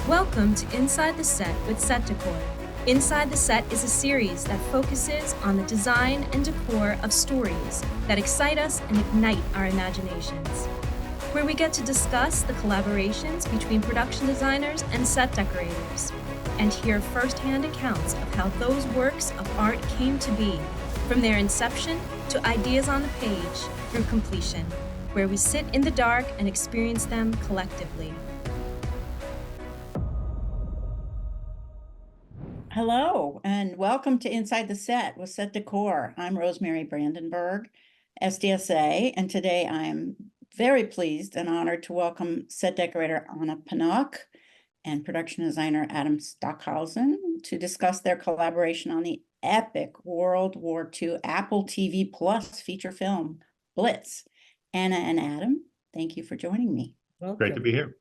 Welcome to Inside the Set with Set Decor. Inside the Set is a series that focuses on the design and decor of stories that excite us and ignite our imaginations, where we get to discuss the collaborations between production designers and set decorators, and hear firsthand accounts of how those works of art came to be, from their inception to ideas on the page through completion, where we sit in the dark and experience them collectively. Hello, and welcome to Inside the Set with Set Decor. I'm Rosemary Brandenburg SDSA, and today I'm very pleased and honored to welcome set decorator Anna Pinnock and production designer Adam Stockhausen to discuss their collaboration on the epic World War II Apple TV Plus feature film, Blitz. Anna and Adam, thank you for joining me. Welcome. Great to be here.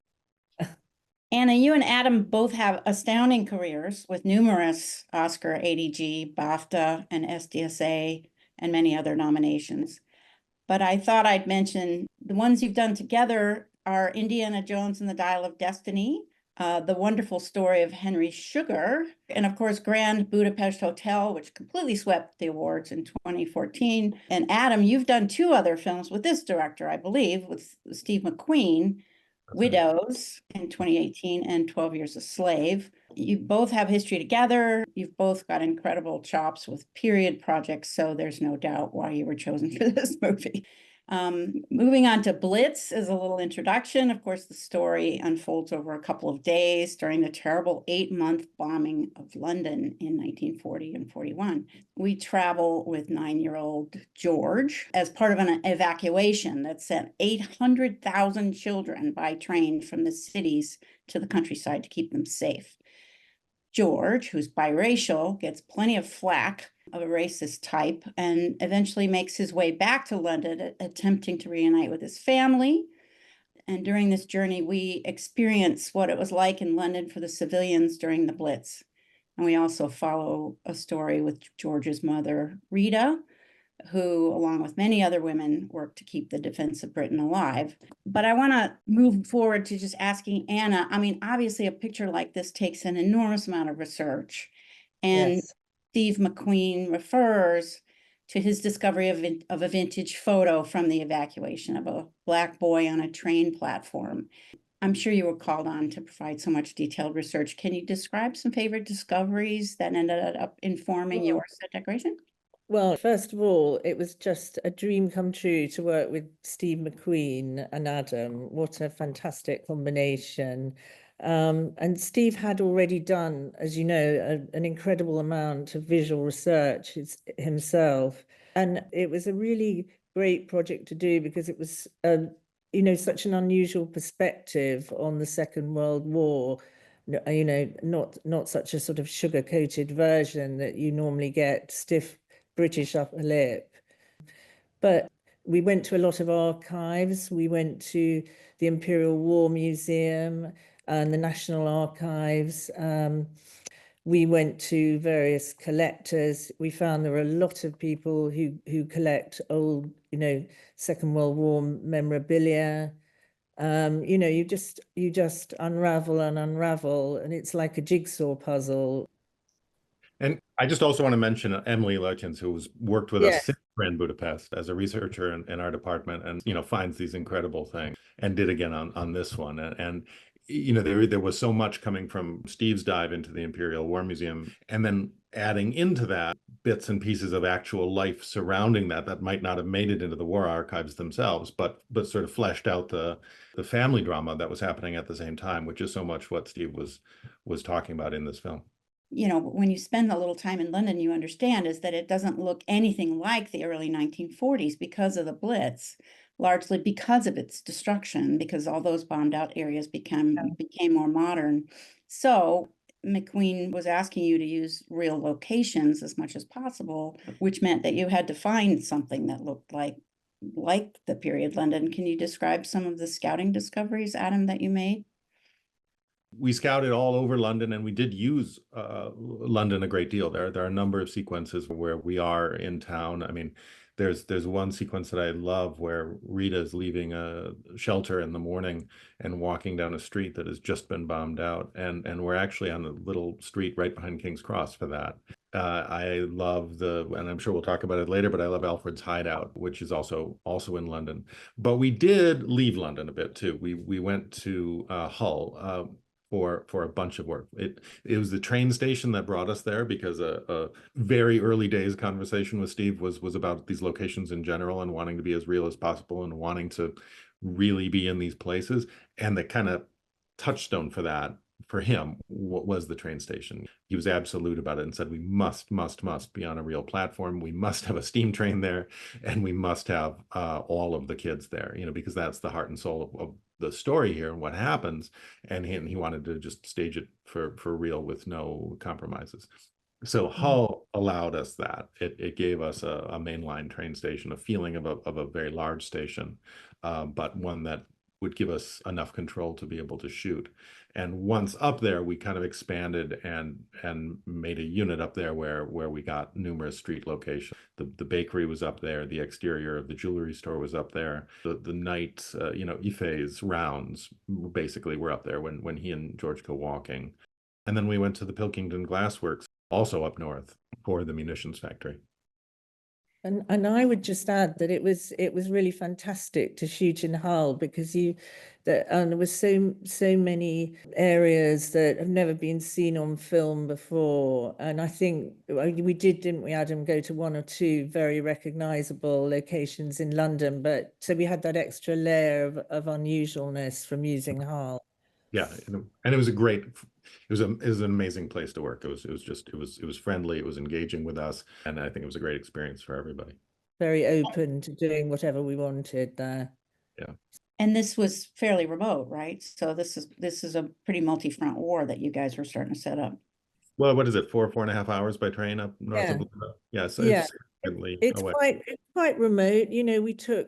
Anna, you and Adam both have astounding careers with numerous Oscar, ADG, BAFTA, and SDSA, and many other nominations. But I thought I'd mention the ones you've done together are Indiana Jones and the Dial of Destiny, The Wonderful Story of Henry Sugar, and of course, Grand Budapest Hotel, which completely swept the awards in 2014. And Adam, you've done two other films with this director, I believe, with Steve McQueen, Widows in 2018 and 12 Years a Slave. You both have history together. You've both got incredible chops with period projects, so there's no doubt why you were chosen for this movie. Moving on to Blitz as a little introduction. Of course, the story unfolds over a couple of days during the terrible 8-month bombing of London in 1940 and 41. We travel with 9-year-old George as part of an evacuation that sent 800,000 children by train from the cities to the countryside to keep them safe. George, who's biracial, gets plenty of flack of a racist type and eventually makes his way back to London, attempting to reunite with his family. And during this journey, we experience what it was like in London for the civilians during the Blitz. And we also follow a story with George's mother, Rita, who, along with many other women, worked to keep the defense of Britain alive. But I want to move forward to just asking Anna, I mean, obviously a picture like this takes an enormous amount of research. And Yes. Steve McQueen refers to his discovery of a vintage photo from the evacuation of a Black boy on a train platform. I'm sure you were called on to provide so much detailed research. Can you describe some favorite discoveries that ended up informing your set decoration? Well, first of all, it was just a dream come true to work with Steve McQueen and Adam. What a fantastic combination. And Steve had already done, as you know, an incredible amount of visual research himself. And it was a really great project to do because it was, such an unusual perspective on the Second World War. Not such a sort of sugar-coated version that you normally get, stiff British upper lip. But we went to a lot of archives. We went to the Imperial War Museum and the National Archives. We went to various collectors. We found there were a lot of people who collect old, Second World War memorabilia. You just unravel and unravel, and it's like a jigsaw puzzle. And I just also want to mention Emily Lutjens, who's worked with us since Grand Budapest as a researcher in our department, and finds these incredible things, and did again on this one. And there was so much coming from Steve's dive into the Imperial War Museum, and then adding into that bits and pieces of actual life surrounding that might not have made it into the war archives themselves, but sort of fleshed out the family drama that was happening at the same time, which is so much what Steve was talking about in this film. When you spend a little time in London, you understand is that it doesn't look anything like the early 1940s because of the Blitz, largely because of its destruction, because all those bombed out areas became more modern. So McQueen was asking you to use real locations as much as possible, which meant that you had to find something that looked like the period London. Can you describe some of the scouting discoveries, Adam, that you made? We scouted all over London, and we did use London a great deal. There are a number of sequences where we are in town. I mean, there's one sequence that I love where Rita's leaving a shelter in the morning and walking down a street that has just been bombed out, and we're actually on the little street right behind King's Cross for that. I love and I'm sure we'll talk about it later, but I love Alfred's Hideout, which is also in London. But we did leave London a bit too. We went to Hull for a bunch of work. It was the train station that brought us there, because a very early days conversation with Steve was about these locations in general and wanting to be as real as possible and wanting to really be in these places. And the kind of touchstone for that, for him, was the train station. He was absolute about it and said, we must be on a real platform. We must have a steam train there, and we must have all of the kids there, because that's the heart and soul of the story here and what happens. And he wanted to just stage it for real with no compromises. So Hull allowed us that. It gave us a mainline train station, a feeling of a very large station, but one that would give us enough control to be able to shoot. And once up there, we kind of expanded and made a unit up there where we got numerous street locations. The bakery was up there. The exterior of the jewelry store was up there. The night, Ife's rounds basically were up there when he and George go walking. And then we went to the Pilkington Glassworks, also up north, for the munitions factory. And I would just add that it was really fantastic to shoot in Hull, because there was so many areas that have never been seen on film before. And I think we did, didn't we, Adam, go to one or two very recognizable locations in London, but so we had that extra layer of unusualness from using Hull. Yeah, and it was it was an amazing place to work. It was friendly, it was engaging with us, and I think it was a great experience for everybody. Very open to doing whatever we wanted there. Yeah. And this was fairly remote, right? So this is a pretty multi-front war that you guys were starting to set up. Well, what is it, 4.5 hours by train up north of London? Yeah, so it's it's quite remote.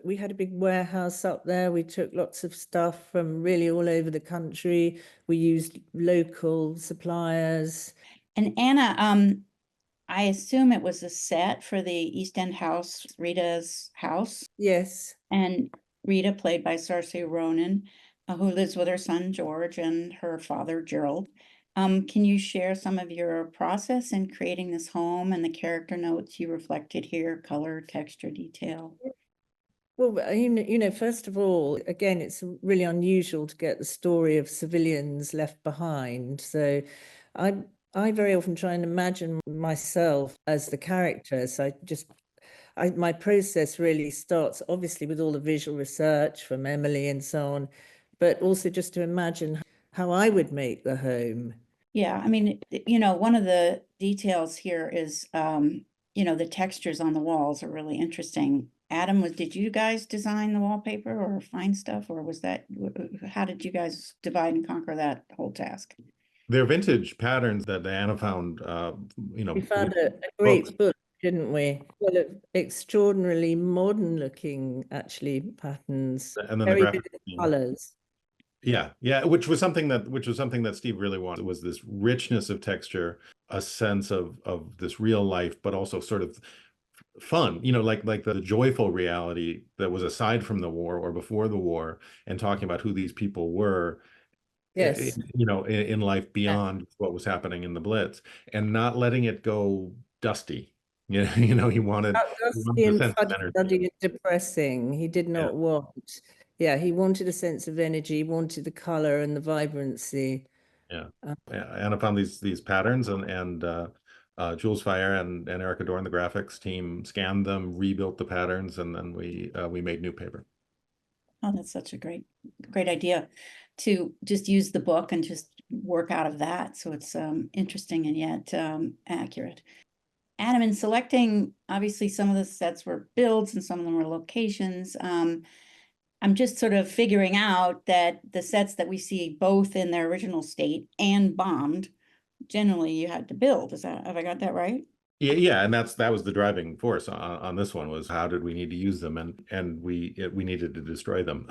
We had a big warehouse up there. We took lots of stuff from really all over the country. We used local suppliers. And Anna, I assume it was a set for the East End house, Rita's house. Yes. And Rita, played by Saoirse Ronan, who lives with her son George and her father Gerald. Can you share some of your process in creating this home and the character notes you reflected here, color, texture, detail? Well, first of all, again, it's really unusual to get the story of civilians left behind. So I very often try and imagine myself as the character. So my process really starts obviously with all the visual research from Emily and so on, but also just to imagine how I would make the home. Yeah, I mean, one of the details here is, the textures on the walls are really interesting. Adam, did you guys design the wallpaper or find stuff, or how did you guys divide and conquer that whole task? They're vintage patterns that Anna found, We found a great book, didn't we? Full of extraordinarily modern looking, actually, patterns. And then very the graphic colors. Yeah, which was something that Steve really wanted, was this richness of texture, a sense of this real life, but also sort of fun, like the joyful reality that was aside from the war or before the war, and talking about who these people were. Yes. In life beyond what was happening in the Blitz, and not letting it go dusty. He wanted dusty and fuddy and depressing. He did not want. Yeah, he wanted a sense of energy. He wanted the color and the vibrancy. Yeah, Anna found these patterns, and Jules Fire and Erica Dorn, the graphics team, scanned them, rebuilt the patterns, and then we made new paper. Oh, that's such a great idea to just use the book and just work out of that. So it's interesting and yet accurate. Adam, in selecting, obviously some of the sets were builds and some of them were locations. I'm just sort of figuring out that the sets that we see both in their original state and bombed, generally you had to build. Have I got that right? Yeah, and that was the driving force on this one, was how did we need to use them, and we needed to destroy them,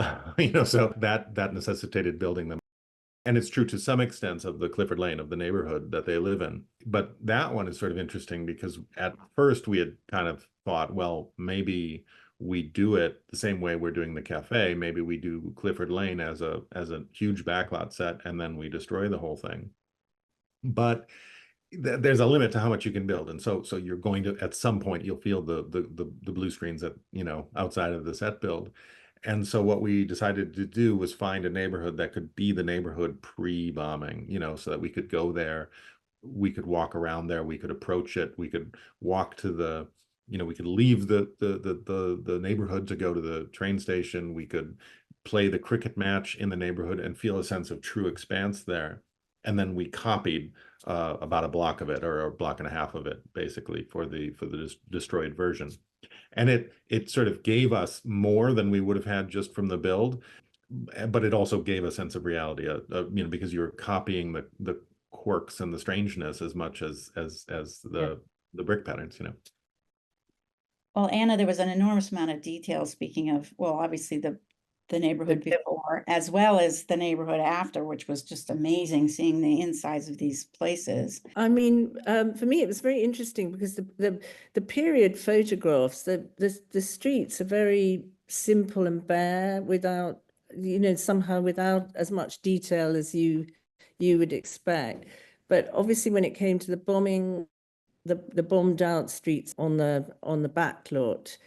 so that necessitated building them. And it's true to some extent of the Clifford Lane, of the neighborhood that they live in. But that one is sort of interesting because at first we had kind of thought, well, maybe we do it the same way we're doing the cafe. Maybe we do Clifford Lane as a huge backlot set, and then we destroy the whole thing. But there's a limit to how much you can build, and so you're going to, at some point, you'll feel the blue screens at, you know, outside of the set build. And so what we decided to do was find a neighborhood that could be the neighborhood pre-bombing, you know, so that we could go there, we could walk around there, we could approach it, we could walk to the, you know, we could leave the neighborhood to go to the train station, we could play the cricket match in the neighborhood and feel a sense of true expanse there. And then we copied about a block of it, or a block and a half of it, basically, for the destroyed version. And it sort of gave us more than we would have had just from the build, but it also gave a sense of reality, you know, because you're copying the quirks and the strangeness as much as the brick patterns, you know. Well, Anna, there was an enormous amount of detail, speaking of, well, obviously the neighborhood before, as well as the neighborhood after, which was just amazing, seeing the insides of these places. I mean, for me, it was very interesting because the period photographs, the streets are very simple and bare, without, you know, somehow without as much detail as you would expect. But obviously, when it came to the bombing, the bombed out streets on the back lot,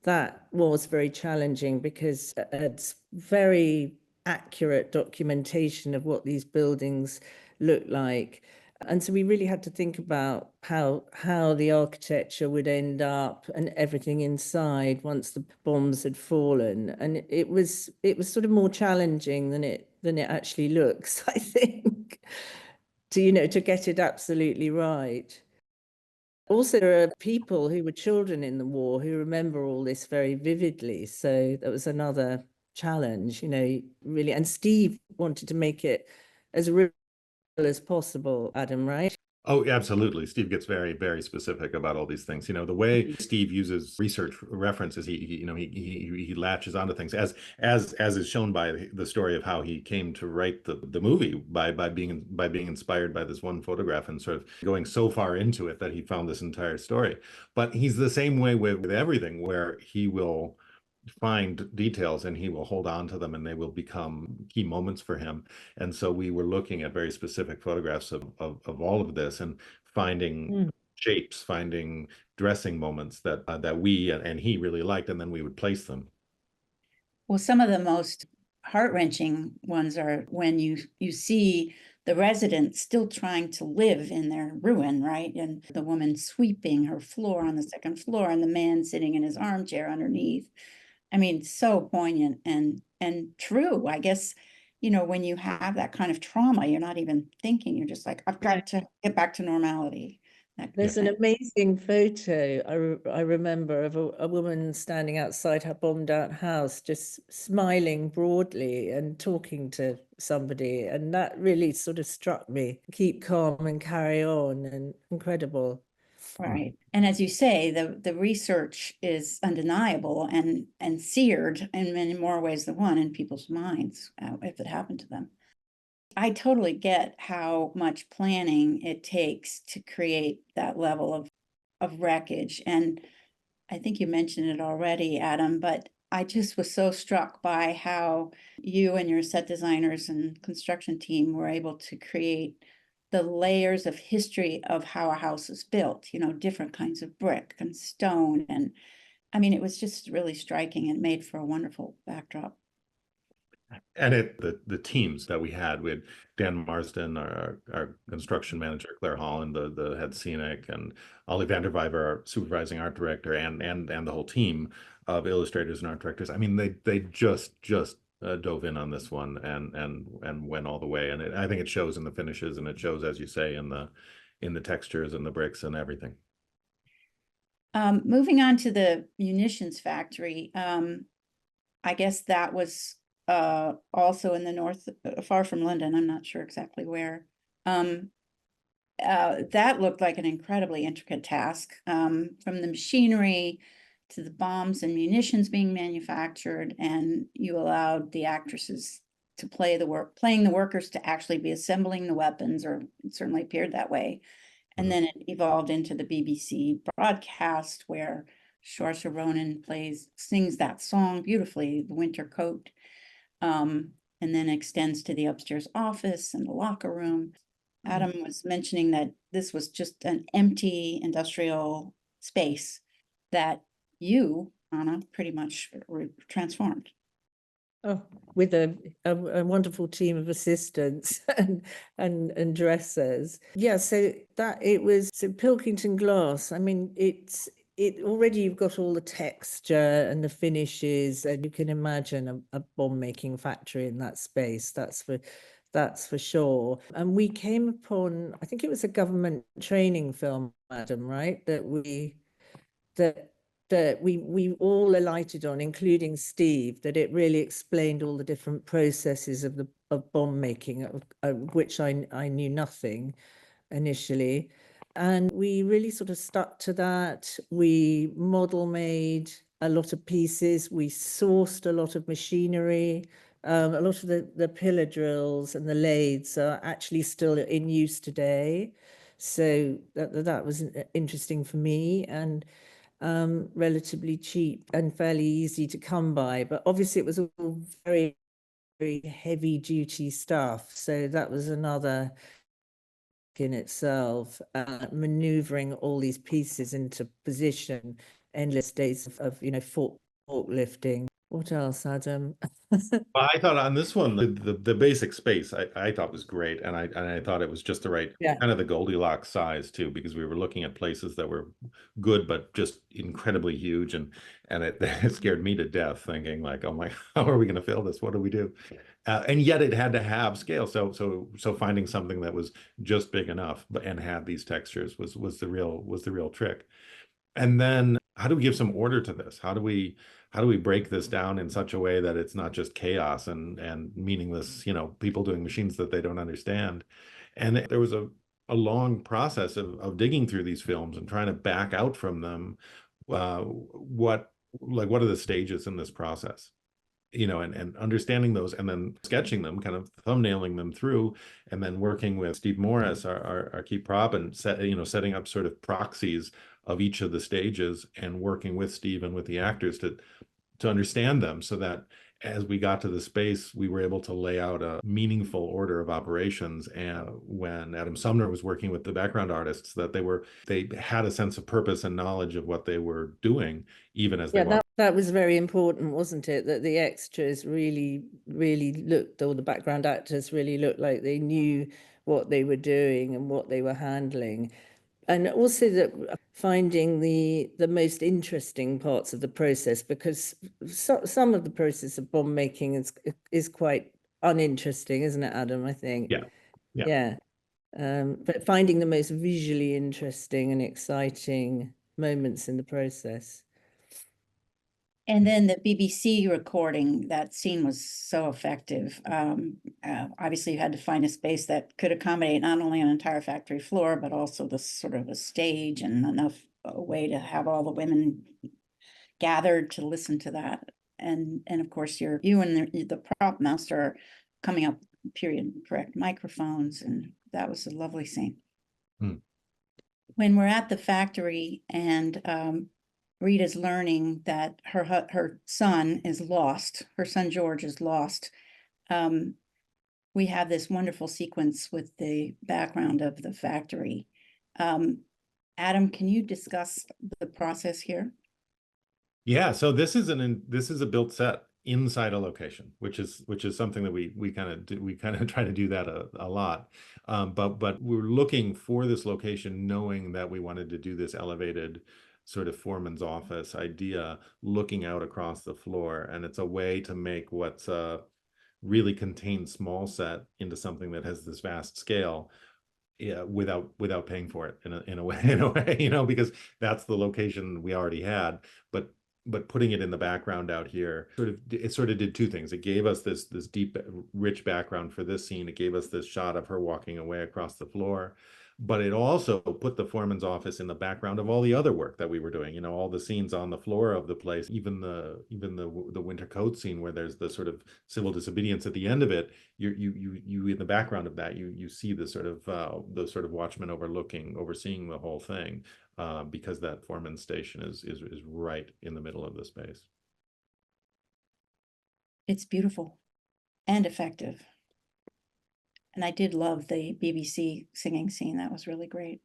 that was very challenging because it's very accurate documentation of what these buildings look like. And so we really had to think about how the architecture would end up and everything inside once the bombs had fallen. And it was sort of more challenging than it actually looks, I think, to get it absolutely right. Also, there are people who were children in the war who remember all this very vividly. So that was another challenge, you know, really. And Steve wanted to make it as real as possible, Adam, right? Oh, absolutely. Steve gets very, very specific about all these things. You know, the way Steve uses research references, he latches onto things, as is shown by the story of how he came to write the movie by being inspired by this one photograph and sort of going so far into it that he found this entire story. But he's the same way with everything, where he will find details and he will hold on to them and they will become key moments for him. And so we were looking at very specific photographs of all of this and finding shapes, finding dressing moments that we and he really liked, and then we would place them. Well, some of the most heart-wrenching ones are when you see the residents still trying to live in their ruin, right? And the woman sweeping her floor on the second floor and the man sitting in his armchair underneath. I mean, so poignant and true. I guess, you know, when you have that kind of trauma, you're not even thinking, you're just like, I've got to get back to normality. There's an amazing photo I remember of a woman standing outside her bombed out house, just smiling broadly and talking to somebody. And that really sort of struck me. Keep calm and carry on, and incredible. Right. And as you say, the research is undeniable and seared in many more ways than one in people's minds, if it happened to them. I totally get how much planning it takes to create that level of wreckage. And I think you mentioned it already, Adam, but I just was so struck by how you and your set designers and construction team were able to create the layers of history of how a house is built, you know, different kinds of brick and stone. And I mean, it was just really striking and made for a wonderful backdrop. And the teams that we had Dan Marsden, our construction manager, Claire Holland, the head scenic, and Ollie Vanderviver, our supervising art director, and the whole team of illustrators and art directors. I mean, they just dove in on this one and went all the way. And I think it shows in the finishes, and it shows, as you say, in the textures and the bricks and everything. Moving on to the munitions factory, I guess that was also in the north, far from London. I'm not sure exactly where. That looked like an incredibly intricate task, from the machinery to the bombs and munitions being manufactured, and you allowed the actresses to playing the workers to actually be assembling the weapons, or it certainly appeared that way. And then it evolved into the BBC broadcast where Saoirse Ronan sings that song beautifully, The Winter Coat, and then extends to the upstairs office and the locker room. Adam was mentioning that this was just an empty industrial space that you, Anna, pretty much transformed. Oh, with a wonderful team of assistants and dressers. Yeah, so Pilkington glass. I mean, it already, you've got all the texture and the finishes, and you can imagine a bomb making factory in that space. That's for sure. And we came upon, I think it was a government training film, Adam, right? That we all alighted on, including Steve, that it really explained all the different processes of bomb making, which I knew nothing initially. And we really sort of stuck to that. We model made a lot of pieces. We sourced a lot of machinery. A lot of the pillar drills and the lathes are actually still in use today. So that was interesting for me, and relatively cheap and fairly easy to come by. But obviously it was all very, very heavy duty stuff. So that was another in itself, maneuvering all these pieces into position, endless days of fork lifting. What else, Adam? Well, I thought on this one, the basic space I thought was great, and I thought it was just the right kind of the Goldilocks size too, because we were looking at places that were good but just incredibly huge, and it scared me to death, thinking like, oh my, how are we going to fill this? What do we do? And yet it had to have scale. So finding something that was just big enough and had these textures was the real trick. And then how do we give some order to this? How do we break this down in such a way that it's not just chaos and meaningless, people doing machines that they don't understand? And there was a long process of digging through these films and trying to back out from them. What are the stages in this process? And understanding those, and then sketching them, kind of thumbnailing them through, and then working with Steve Morris, our key prop, and setting up sort of proxies of each of the stages, and working with Steve and with the actors to understand them, so that as we got to the space, we were able to lay out a meaningful order of operations. And when Adam Sumner was working with the background artists, that they had a sense of purpose and knowledge of what they were doing, even as they walked. That was very important, wasn't it? That the extras really looked, or the background actors really looked like they knew what they were doing and what they were handling. And also that finding the most interesting parts of the process, because some of the process of bomb making is quite uninteresting, isn't it, Adam? I think. Yeah. But finding the most visually interesting and exciting moments in the process. And then the BBC recording, that scene was so effective. Obviously, you had to find a space that could accommodate not only an entire factory floor, but also the sort of a stage, and enough a way to have all the women gathered to listen to that. And of course, you and the prop master are coming up period correct microphones, and that was a lovely scene. When we're at the factory and Rita's learning that her son is lost. Her son George is lost. We have this wonderful sequence with the background of the factory. Adam, can you discuss the process here? Yeah, so this is a built set inside a location, which is something that we kind of try to do that a lot. But we're looking for this location, knowing that we wanted to do this elevated sort of foreman's office idea, looking out across the floor. And it's a way to make what's a really contained small set into something that has this vast scale, without paying for it in a way, because that's the location we already had. But putting it in the background out here sort of did two things. It gave us this deep, rich background for this scene. It gave us this shot of her walking away across the floor. but it also put the foreman's office in the background of all the other work that we were doing. You know, all the scenes on the floor of the place, even the winter coat scene where there's the sort of civil disobedience at the end of it. You in the background of that, you see the sort of watchmen overseeing the whole thing, because that foreman's station is right in the middle of the space. It's beautiful and effective. And I did love the BBC singing scene. That was really great.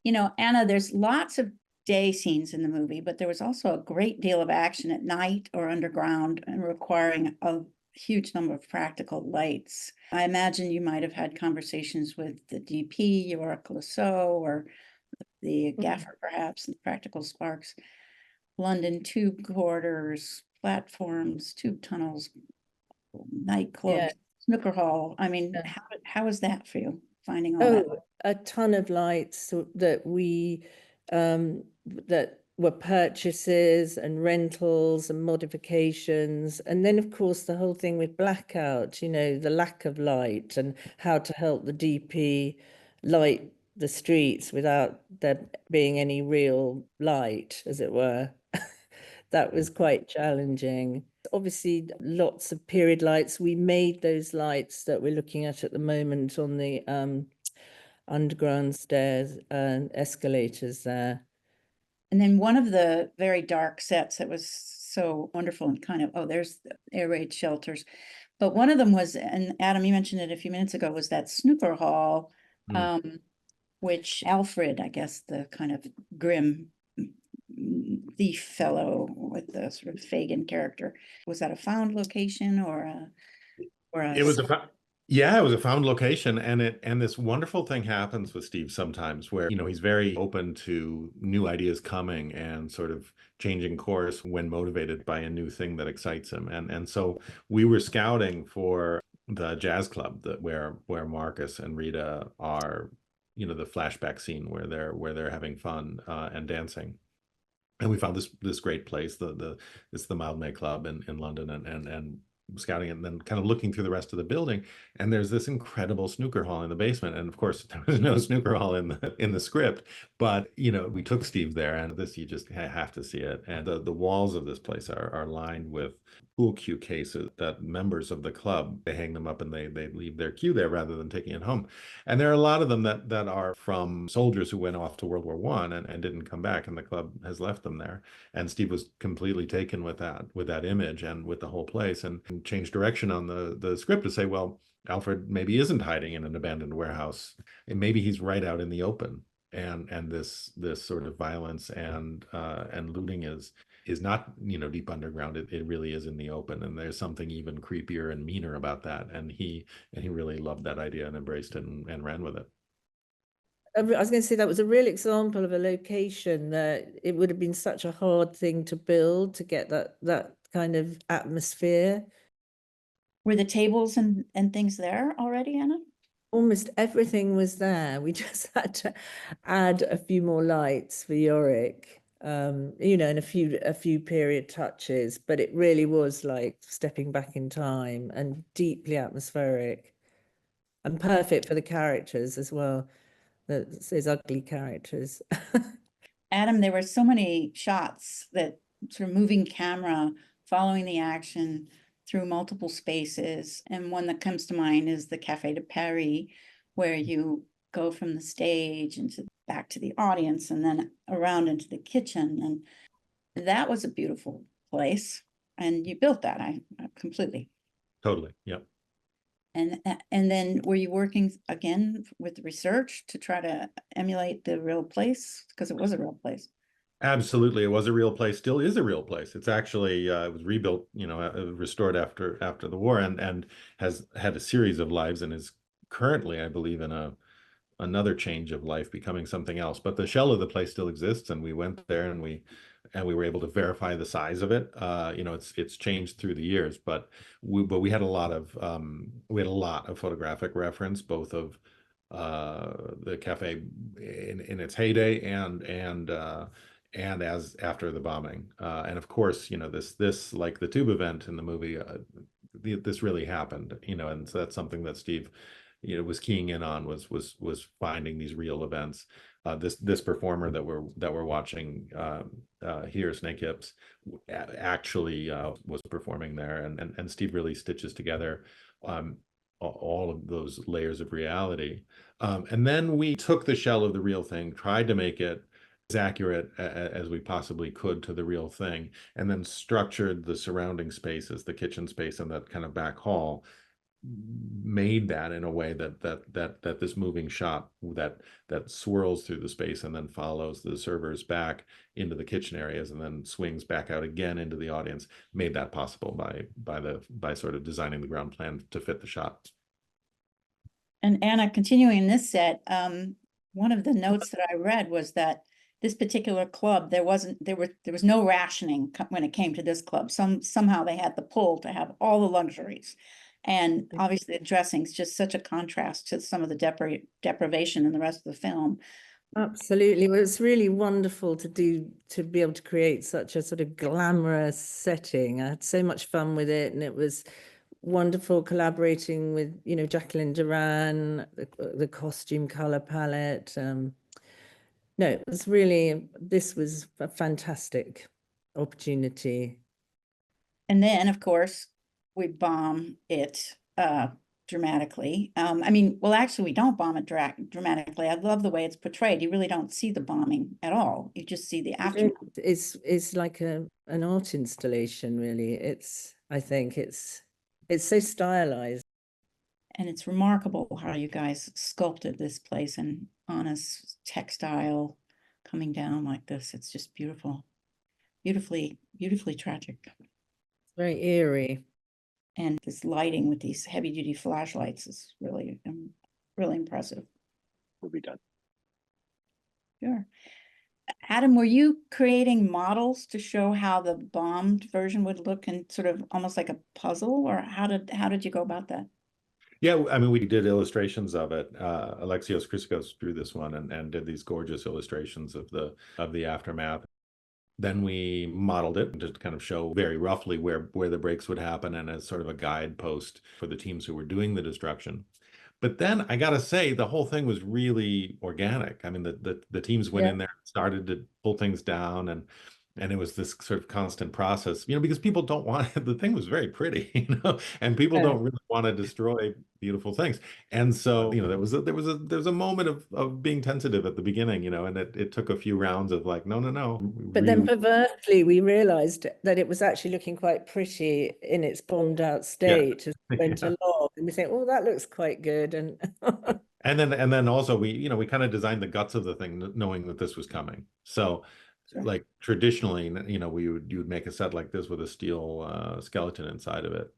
You know, Anna, there's lots of day scenes in the movie, but there was also a great deal of action at night or underground and requiring a huge number of practical lights. I imagine you might have had conversations with the DP or Clouseau or the gaffer, perhaps, and practical sparks. London tube corridors, platforms, tube tunnels, nightclubs, snooker hall. I mean, how is that for you, finding all that? A ton of lights that we that were purchases and rentals and modifications, and then of course the whole thing with blackout, you know, the lack of light and how to help the DP light the streets without there being any real light, as it were. That was quite challenging. Obviously, lots of period lights. We made those lights that we're looking at the moment on the underground stairs and escalators there. And then one of the very dark sets that was so wonderful and kind of, there's the air raid shelters. But one of them was, and Adam, you mentioned it a few minutes ago, was that snooker hall, which Alfred, I guess, the kind of grim thief fellow with the sort of Fagin character, was that a found location or a it was a found location, and this wonderful thing happens with Steve sometimes where, you know, he's very open to new ideas coming and sort of changing course when motivated by a new thing that excites him. And so we were scouting for the jazz club where Marcus and Rita are, you know, the flashback scene where they're having fun and dancing. And we found this great place, it's the Mildmay Club in London, and scouting it and then kind of looking through the rest of the building, and there's this incredible snooker hall in the basement. And of course there was no snooker hall in the script, but you know, we took Steve there, and you just have to see it. And the walls of this place are lined with pool cue cases that members of the club, they hang them up and they leave their cue there rather than taking it home. And there are a lot of them that are from soldiers who went off to World War I and didn't come back, and the club has left them there. And Steve was completely taken with that image and with the whole place, and changed direction on the script to say, well, Alfred maybe isn't hiding in an abandoned warehouse, and maybe he's right out in the open. And this sort of violence and looting is not, you know, deep underground. It really is in the open, and there's something even creepier and meaner about that. And he really loved that idea and embraced it and ran with it. I was going to say that was a real example of a location that it would have been such a hard thing to build to get that kind of atmosphere. Were the tables and things there already, Anna? Almost everything was there. We just had to add a few more lights for Yorick, you know, and a few period touches, but it really was like stepping back in time and deeply atmospheric and perfect for the characters as well. Those ugly characters. Adam, there were so many shots that sort of moving camera following the action through multiple spaces. And one that comes to mind is the Café de Paris, where you go from the stage into back to the audience and then around into the kitchen. And that was a beautiful place. And you built that, I completely. Totally, yep. And then were you working again with research to try to emulate the real place? Because it was a real place. Absolutely, it was a real place, still is a real place. It's actually it was rebuilt, you know, restored after the war, and has had a series of lives, and is currently, I believe, in another change of life, becoming something else. But the shell of the place still exists, and we went there and we were able to verify the size of it. You know, it's changed through the years, but we had a lot of photographic reference, both of the cafe in its heyday and as after the bombing. And of course, you know, this like the tube event in the movie, this really happened, you know, and so that's something that Steve was keying in on was finding these real events. This performer that we're watching here, Snake Hips, actually was performing there, and Steve really stitches together all of those layers of reality. And then we took the shell of the real thing, tried to make it as accurate as we possibly could to the real thing, and then structured the surrounding spaces, the kitchen space and that kind of back hall, made that in a way that this moving shot that swirls through the space and then follows the servers back into the kitchen areas and then swings back out again into the audience, made that possible by sort of designing the ground plan to fit the shot. And Anna, continuing in this set, one of the notes that I read was that this particular club, there was no rationing when it came to this club. Somehow they had the pull to have all the luxuries. And obviously the dressing's just such a contrast to some of the deprivation in the rest of the film. Absolutely. Well, it's really wonderful to be able to create such a sort of glamorous setting. I had so much fun with it, and it was wonderful collaborating with, Jacqueline Duran, the costume color palette. No, it was this was a fantastic opportunity. And then, of course, we bomb it dramatically. Well, actually, we don't bomb it dramatically. I love the way it's portrayed. You really don't see the bombing at all. You just see the aftermath. It's like an art installation, really. I think it's so stylized. And it's remarkable how you guys sculpted this place in honest textile coming down like this. It's just beautiful. Beautifully tragic. Very eerie. And this lighting with these heavy duty flashlights is really impressive. We'll be done. Sure. Adam, were you creating models to show how the bombed version would look in sort of almost like a puzzle, or how did you go about that? Yeah, we did illustrations of it. Alexios Chrysikos drew this one and did these gorgeous illustrations of the aftermath. Then we modeled it to kind of show very roughly where the breaks would happen, and as sort of a guidepost for the teams who were doing the destruction. But then I gotta say, the whole thing was really organic. The teams went in there, started to pull things down, and it was this sort of constant process, because people don't want the thing was very pretty, and people don't really want to destroy beautiful things. And so, there was a moment of being tentative at the beginning, and it took a few rounds of like, no. But then perversely, we realized that it was actually looking quite pretty in its bombed out state as it went along. And we think, oh, that looks quite good. And and then also we kind of designed the guts of the thing, knowing that this was coming. So like traditionally, you would make a set like this with a steel skeleton inside of it,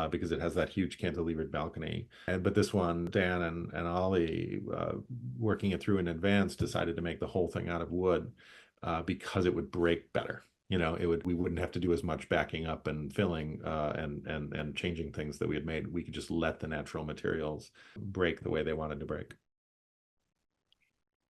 because it has that huge cantilevered balcony. But this one, Dan and Ollie, working it through in advance, decided to make the whole thing out of wood, because it would break better. We wouldn't have to do as much backing up and filling and changing things that we had made. We could just let the natural materials break the way they wanted to break.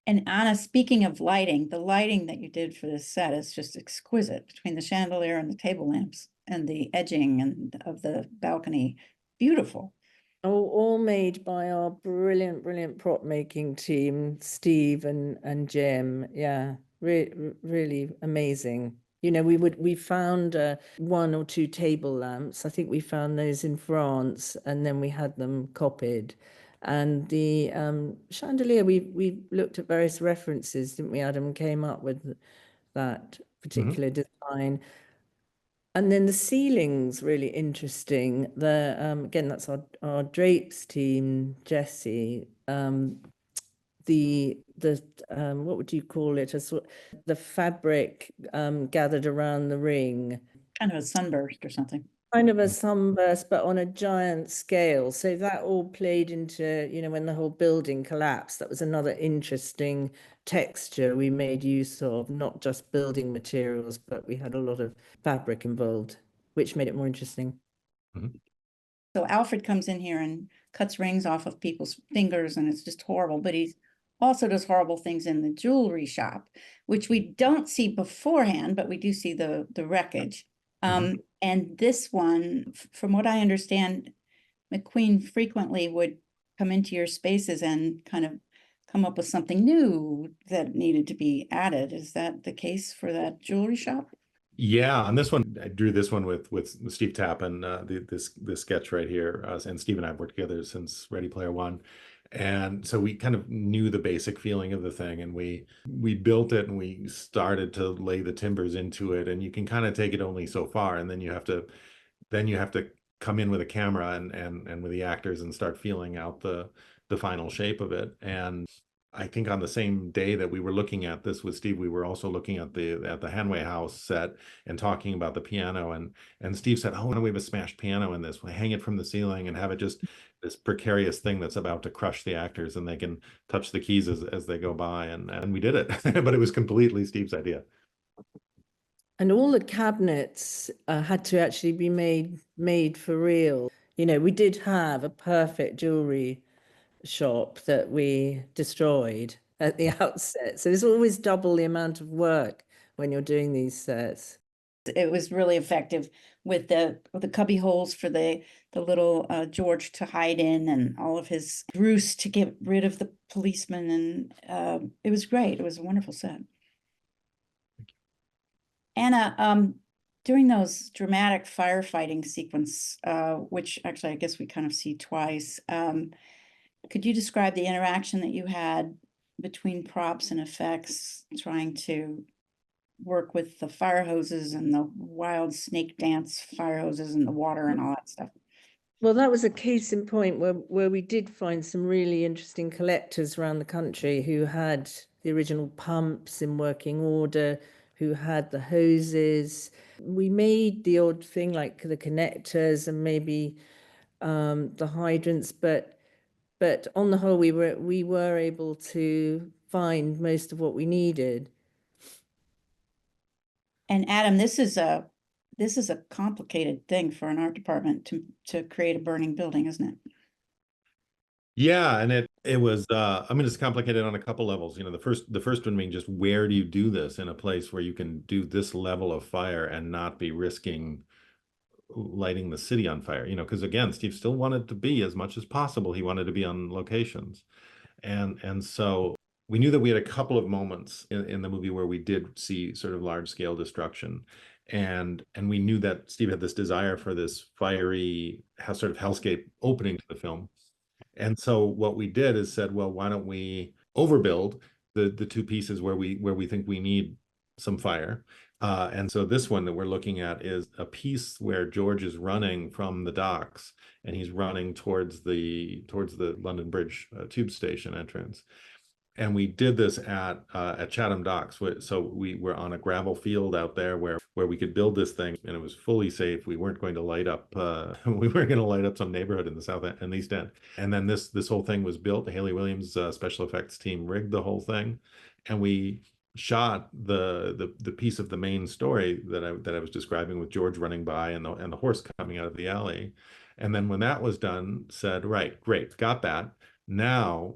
And Anna, speaking of lighting, the lighting that you did for this set is just exquisite, between the chandelier and the table lamps and the edging of the balcony. Beautiful. Oh, all made by our brilliant prop making team, Steve and Jim. Yeah, really amazing. We found 1 or 2 table lamps. I think we found those in France, and then we had them copied. And the chandelier, we looked at various references, didn't we, Adam? Came up with that particular design. And then the ceiling's really interesting. Again, that's our drapes team, Jessie. What would you call it? The fabric gathered around the ring. Kind of a sunburst or something. Kind of a sunburst, but on a giant scale. So that all played into, when the whole building collapsed, that was another interesting texture we made use of, not just building materials, but we had a lot of fabric involved, which made it more interesting. Mm-hmm. So Alfred comes in here and cuts rings off of people's fingers, and it's just horrible, but he also does horrible things in the jewelry shop, which we don't see beforehand, but we do see the wreckage. And this one, from what I understand, McQueen frequently would come into your spaces and kind of come up with something new that needed to be added. Is that the case for that jewelry shop? Yeah, on this one, I drew this one with Steve Tappan, this sketch right here, and Steve and I have worked together since Ready Player One, and so we kind of knew the basic feeling of the thing, and we built it, and we started to lay the timbers into it, and you can kind of take it only so far, and then you have to come in with a camera and with the actors and start feeling out the final shape of it. And I think on the same day that we were looking at this with Steve, we were also looking at the Hanway House set and talking about the piano. And Steve said, "Oh, why don't we have a smashed piano in this? We'll hang it from the ceiling and have it just this precarious thing that's about to crush the actors, and they can touch the keys as they go by." And we did it, but it was completely Steve's idea. And all the cabinets had to actually be made for real. You know, we did have a perfect jewelry shop that we destroyed at the outset. So there's always double the amount of work when you're doing these sets. It was really effective with the cubby holes for the little George to hide in, and all of his ruse to get rid of the policeman. And it was great. It was a wonderful set. Anna, during those dramatic firefighting sequence, which actually I guess we kind of see twice, could you describe the interaction that you had between props and effects, trying to work with the fire hoses and the wild snake dance fire hoses and the water and all that stuff? Well, that was a case in point where we did find some really interesting collectors around the country who had the original pumps in working order, who had the hoses. We made the odd thing like the connectors and maybe the hydrants, but on the whole, we were able to find most of what we needed. And Adam, this is a complicated thing for an art department to create a burning building, isn't it? Yeah, and it was I mean, it's complicated on a couple levels. You know, the first one being just, where do you do this in a place where you can do this level of fire and not be risking lighting the city on fire? You know, because again, Steve still wanted to be, as much as possible, he wanted to be on locations. And so we knew that we had a couple of moments in the movie where we did see sort of large scale destruction. And we knew that Steve had this desire for this fiery sort of hellscape opening to the film. And so what we did is said, well, why don't we overbuild the two pieces where we think we need some fire. And so this one that we're looking at is a piece where George is running from the docks, and he's running towards the London Bridge tube station entrance. And we did this at Chatham Docks. So we were on a gravel field out there where we could build this thing, and it was fully safe. We weren't going to light up some neighborhood in the south end and east end. And then this whole thing was built. Haley Williams' special effects team rigged the whole thing, and we shot the piece of the main story that I was describing, with George running by and the horse coming out of the alley. And then when that was done, said, right, great, got that. Now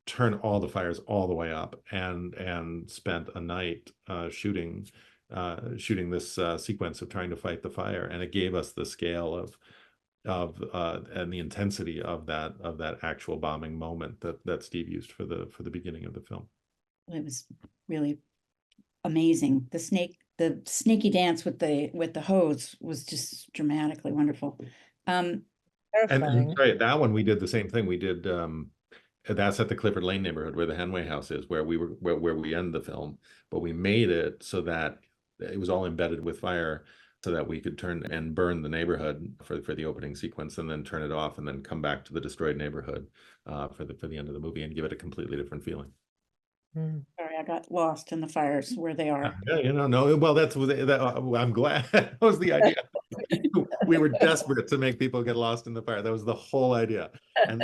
turn all the fires all the way up, and spent a night shooting this sequence of trying to fight the fire. And it gave us the scale of and the intensity of that actual bombing moment that Steve used for the beginning of the film. It was really amazing. The snaky dance with the hose was just dramatically wonderful. And sorry, that one we did the same thing. We did that's at the Clifford Lane neighborhood where the Hanway House is, where we end the film, but we made it so that it was all embedded with fire, so that we could turn and burn the neighborhood for the opening sequence, and then turn it off, and then come back to the destroyed neighborhood for the end of the movie, and give it a completely different feeling. Sorry, I got lost in the fires where they are. Yeah, you know, no, well, I'm glad that was the idea. We were desperate to make people get lost in the fire. That was the whole idea. And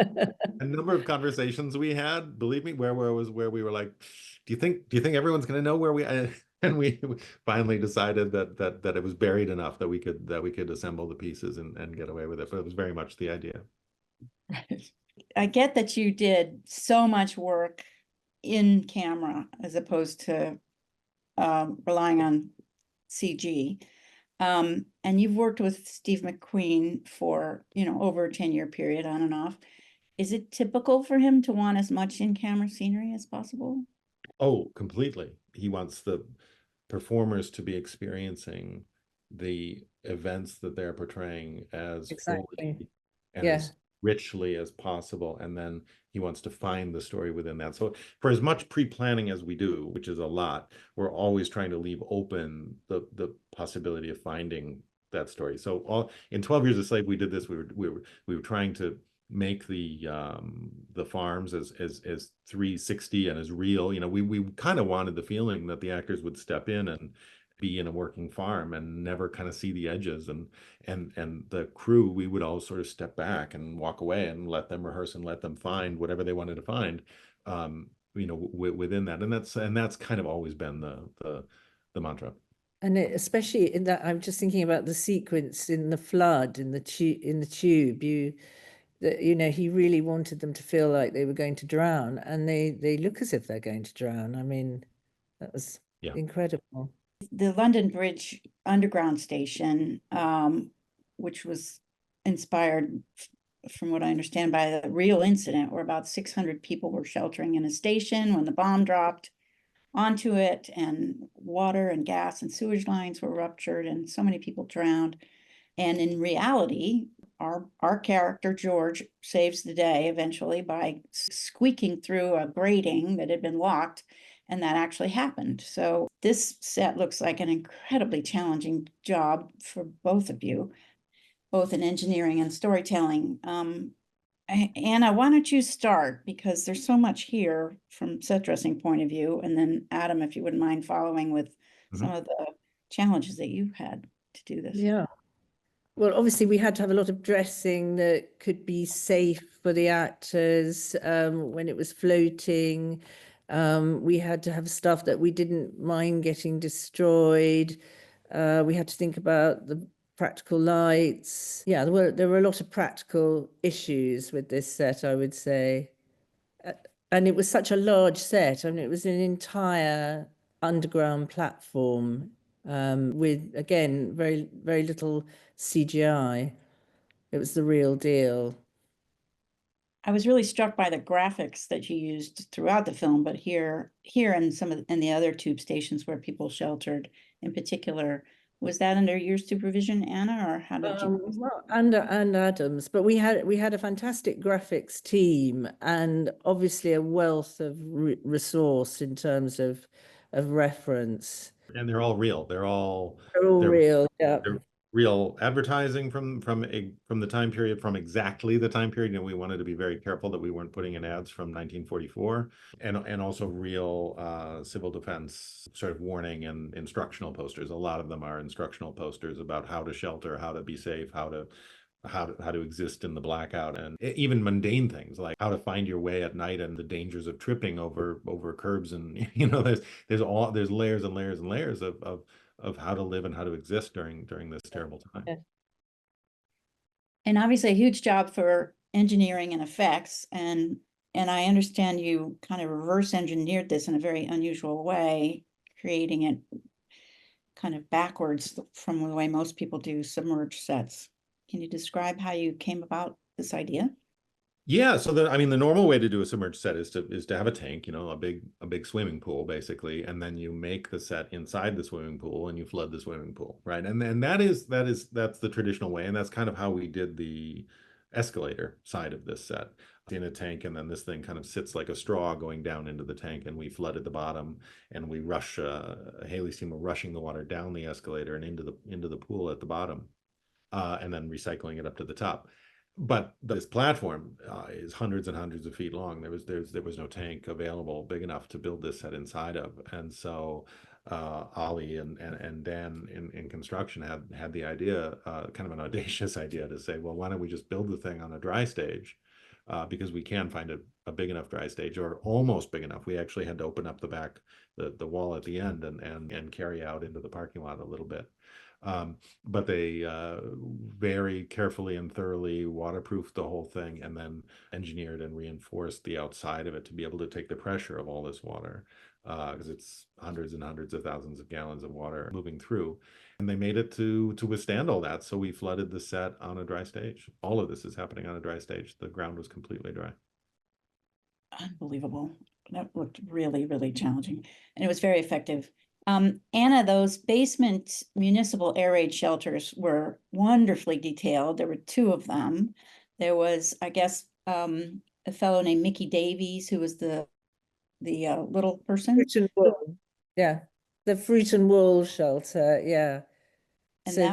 a number of conversations we had, believe me, where we were like, do you think everyone's going to know where we? And we finally decided that it was buried enough that we could assemble the pieces and get away with it. But it was very much the idea. I get that you did so much work in camera as opposed to relying on CG. And you've worked with Steve McQueen for, over a 10-year period, on and off. is it typical for him to want as much in-camera scenery as possible? Oh, completely. He wants the performers to be experiencing the events that they're portraying as Exactly. fully and Yeah. as richly as possible. And then he wants to find the story within that. So for as much pre-planning as we do, which is a lot, we're always trying to leave open the possibility of finding that story. So in 12 Years a Slave, we did this. We were trying to make the farms as 360 and as real. You know, we kind of wanted the feeling that the actors would step in and be in a working farm and never kind of see the edges, and the crew, we would all sort of step back and walk away and let them rehearse and let them find whatever they wanted to find, you know, within that. And that's kind of always been the mantra. And especially in that, I'm just thinking about the sequence in the flood in the tube. You know, he really wanted them to feel like they were going to drown, and they look as if they're going to drown. I mean, that was incredible. The London Bridge underground station, which was inspired, from what I understand, by the real incident where about 600 people were sheltering in a station when the bomb dropped onto it, and water and gas and sewage lines were ruptured, and so many people drowned. And in reality, our character, George, saves the day eventually by squeaking through a grating that had been locked, and that actually happened. So this set looks like an incredibly challenging job for both of you, both in engineering and storytelling. Anna, why don't you start? Because there's so much here from set dressing point of view. And then Adam, if you wouldn't mind following with some of the challenges that you've had to do this. Yeah. Well, obviously, we had to have a lot of dressing that could be safe for the actors when it was floating. We had to have stuff that we didn't mind getting destroyed. We had to think about the practical lights. Yeah, there were a lot of practical issues with this set, I would say. And it was such a large set. I mean, it was an entire underground platform with, again, very, very little CGI. It was the real deal. I was really struck by the graphics that you used throughout the film, but here and in the other tube stations where people sheltered in particular, was that under your supervision, Anna, or how did you? Well, and Adams, but we had a fantastic graphics team, and obviously a wealth of resource in terms of reference. And they're all real. They're real. Yeah. They're real advertising from the time period, from exactly the time period. And we wanted to be very careful that we weren't putting in ads from 1944, and also real civil defense sort of warning and instructional posters. A lot of them are instructional posters about how to shelter, how to be safe, how to exist in the blackout, and even mundane things like how to find your way at night and the dangers of tripping over curbs. And you know, there's layers and layers and layers of how to live and how to exist during this terrible time. And obviously a huge job for engineering and effects, and I understand you kind of reverse engineered this in a very unusual way, creating it kind of backwards from the way most people do submerged sets. Can you describe how you came about this idea? Yeah, so the normal way to do a submerged set is to have a tank, you know, a big swimming pool basically, and then you make the set inside the swimming pool and you flood the swimming pool, right? And then that's the traditional way, and that's kind of how we did the escalator side of this set, in a tank, and then this thing kind of sits like a straw going down into the tank, and we flooded the bottom, and we rush a Haley's team were rushing the water down the escalator and into the pool at the bottom, and then recycling it up to the top. But this platform is hundreds and hundreds of feet long. There was no tank available big enough to build this set inside of, and so Ollie and Dan in construction had the idea, kind of an audacious idea, to say, well, why don't we just build the thing on a dry stage, because we can find a big enough dry stage, or almost big enough. We actually had to open up the back, the wall at the end, and carry out into the parking lot a little bit. But they very carefully and thoroughly waterproofed the whole thing, and then engineered and reinforced the outside of it to be able to take the pressure of all this water, because it's hundreds and hundreds of thousands of gallons of water moving through. And they made it to withstand all that. So we flooded the set on a dry stage. All of this is happening on a dry stage. The ground was completely dry. Unbelievable. That looked really, really challenging. And it was very effective. Anna, those basement municipal air raid shelters were wonderfully detailed. There were two of them. There was, I guess, a fellow named Mickey Davies, who was the little person. Fruit and wool. Yeah, the fruit and wool shelter. Yeah. And So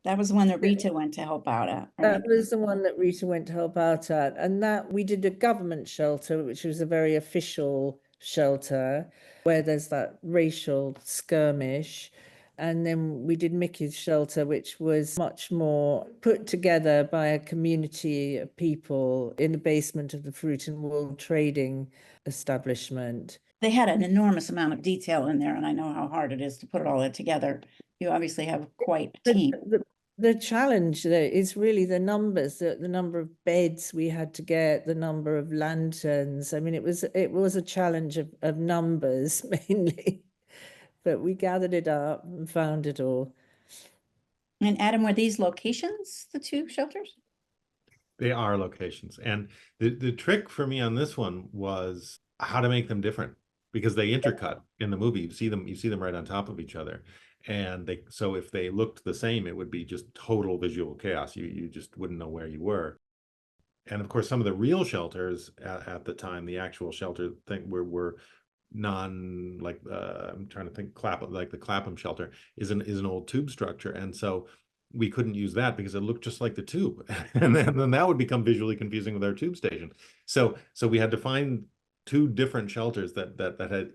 that was the one that Rita went to help out at, right? that was the one that Rita went to help out at. And that we did a government shelter, which was a very official shelter where there's that racial skirmish. And then we did Mickey's shelter, which was much more put together by a community of people in the basement of the fruit and wool trading establishment. They had an enormous amount of detail in there, and I know how hard it is to put it all together. You obviously have quite a team. The challenge though is really the numbers, the number of beds we had to get, the number of lanterns. I mean, it was a challenge of numbers mainly, but we gathered it up and found it all. And Adam, were these locations, the two shelters? They are locations. And the trick for me on this one was how to make them different, because they intercut in the movie. You see them right on top of each other. And so if they looked the same, it would be just total visual chaos. You just wouldn't know where you were. And of course, some of the real shelters at the time, the actual shelter thing were non, like I'm trying to think, like the Clapham shelter is an old tube structure, and so we couldn't use that because it looked just like the tube, and then that would become visually confusing with our tube station. So we had to find two different shelters that had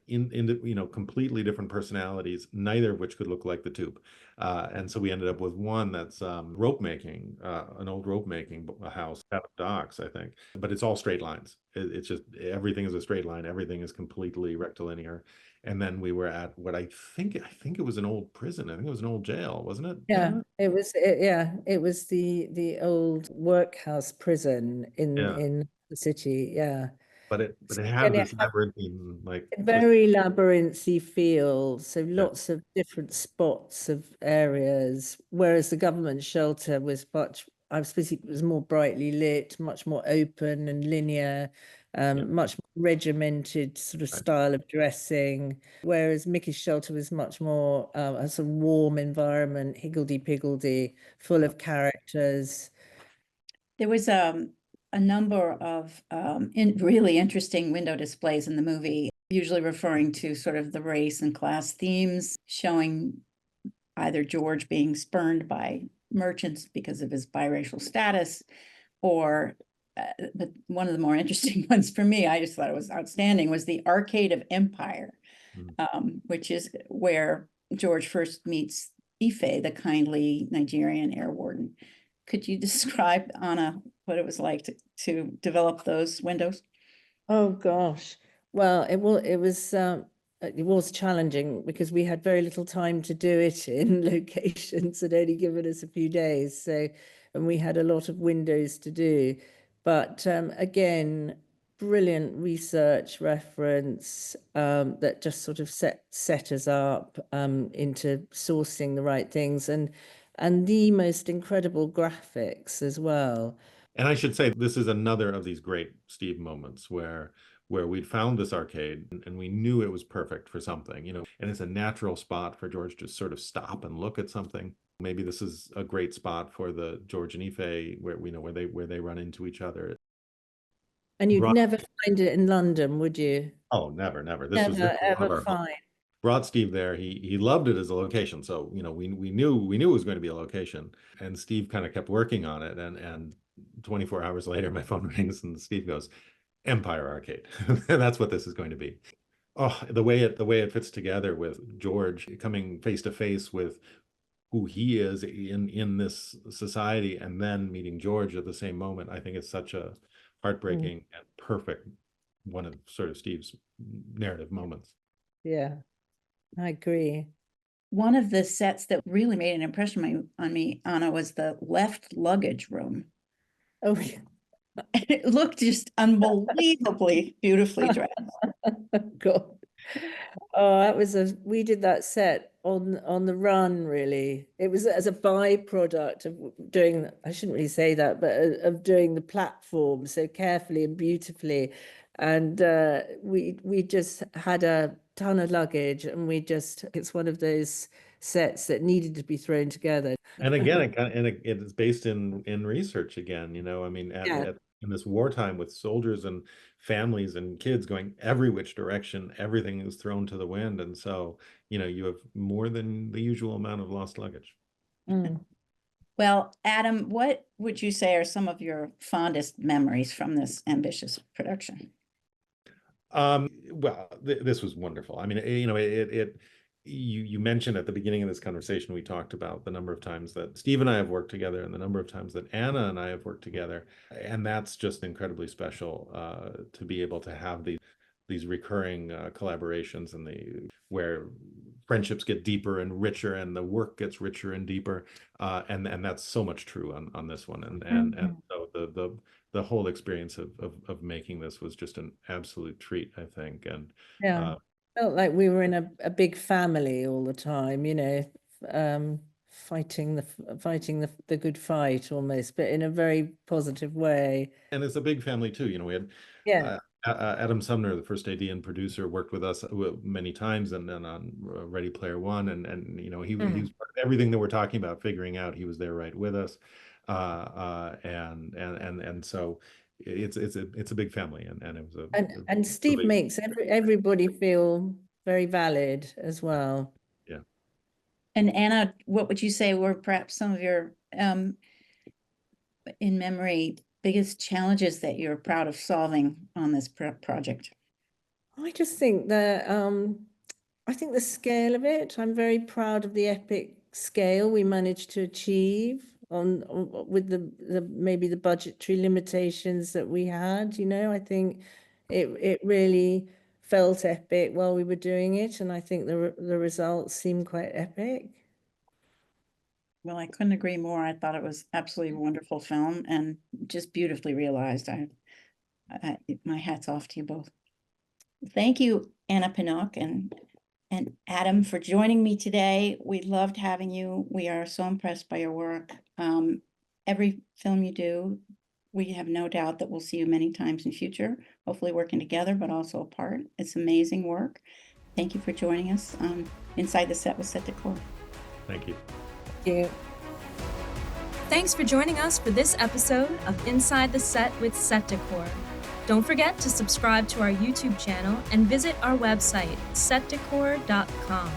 completely different personalities, neither of which could look like the tube. And so we ended up with one that's rope making, an old rope making house at docks, I think, but it's all straight lines. It's just everything is a straight line. Everything is completely rectilinear. And then we were at what I think it was an old prison. I think it was an old jail, wasn't it? Yeah, it was. It was the old workhouse prison in the city. Yeah. But it had this labyrinthine, like very labyrinthy feel, so lots of different spots of areas, whereas the government shelter was I suppose it was more brightly lit, much more open and linear, much more regimented sort of style of dressing, whereas Mickey's shelter was much more a sort of warm environment, higgledy-piggledy, full of characters. There was a number of really interesting window displays in the movie, usually referring to sort of the race and class themes, showing either George being spurned by merchants because of his biracial status, or but one of the more interesting ones for me, I just thought it was outstanding, was the Arcade of Empire, which is where George first meets Ife, the kindly Nigerian air warden. Could you describe, Anna, what it was like to develop those windows? Oh gosh, well, it was challenging because we had very little time to do it in locations that only given us a few days. So, and we had a lot of windows to do, but again, brilliant research reference that just sort of set us up into sourcing the right things, and the most incredible graphics as well. And I should say, this is another of these great Steve moments where we'd found this arcade and we knew it was perfect for something, and it's a natural spot for George to sort of stop and look at something. Maybe this is a great spot for the George and Ife where they run into each other. And you'd never find it in London, would you? Oh, never. This was ever find. Brought Steve there. He loved it as a location. So, we knew it was going to be a location, and Steve kind of kept working on it. And 24 hours later, my phone rings and Steve goes, Empire Arcade. And that's what this is going to be. Oh, the way it fits together with George coming face to face with who he is in this society, and then meeting George at the same moment. I think it's such a heartbreaking and perfect one of sort of Steve's narrative moments. Yeah, I agree. one of the sets that really made an impression on me, Anna, was the left luggage room. Oh, yeah. It looked just unbelievably beautifully dressed. God. Oh, we did that set on the run, really. It was as a byproduct of doing, I shouldn't really say that, but of doing the platform so carefully and beautifully. And we just had a ton of luggage, and it's one of those sets that needed to be thrown together. And again, it's based in research again, I mean, Yeah. in this wartime with soldiers and families and kids going every which direction, everything is thrown to the wind. And so, you have more than the usual amount of lost luggage. Mm. Well, Adam, what would you say are some of your fondest memories from this ambitious production? Well, this was wonderful. I mean, you mentioned at the beginning of this conversation, we talked about the number of times that Steve and I have worked together and the number of times that Anna and I have worked together. And that's just incredibly special to be able to have these recurring collaborations and where friendships get deeper and richer and the work gets richer and deeper. And that's so much true on this one. And so the whole experience of making this was just an absolute treat, I think. And yeah. Felt like we were in a big family all the time, fighting the good fight almost, but in a very positive way. And it's a big family too. We had Adam Sumner, the first AD and producer, worked with us many times, and then on Ready Player One, and he was part of everything that we're talking about, figuring out. He was there right with us, and so it's a big family, and it was and Steve really makes everybody feel very valid as well. Yeah. And Anna, what would you say were perhaps some of your in memory biggest challenges that you're proud of solving on this project? I just think that I think the scale of it, I'm very proud of the epic scale we managed to achieve with the maybe the budgetary limitations that we had. I think it really felt epic while we were doing it, and I think the results seem quite epic. Well, I couldn't agree more. I thought it was absolutely wonderful film and just beautifully realized. My hat's off to you both. Thank you, Anna Pinnock and Adam, for joining me today. We loved having you. We are so impressed by your work. Every film you do, we have no doubt that we'll see you many times in future, hopefully working together, but also apart. It's amazing work. Thank you for joining us on Inside the Set with Set Décor. Thank you. Thank you. Thanks for joining us for this episode of Inside the Set with Set Décor. Don't forget to subscribe to our YouTube channel and visit our website, setdecor.com.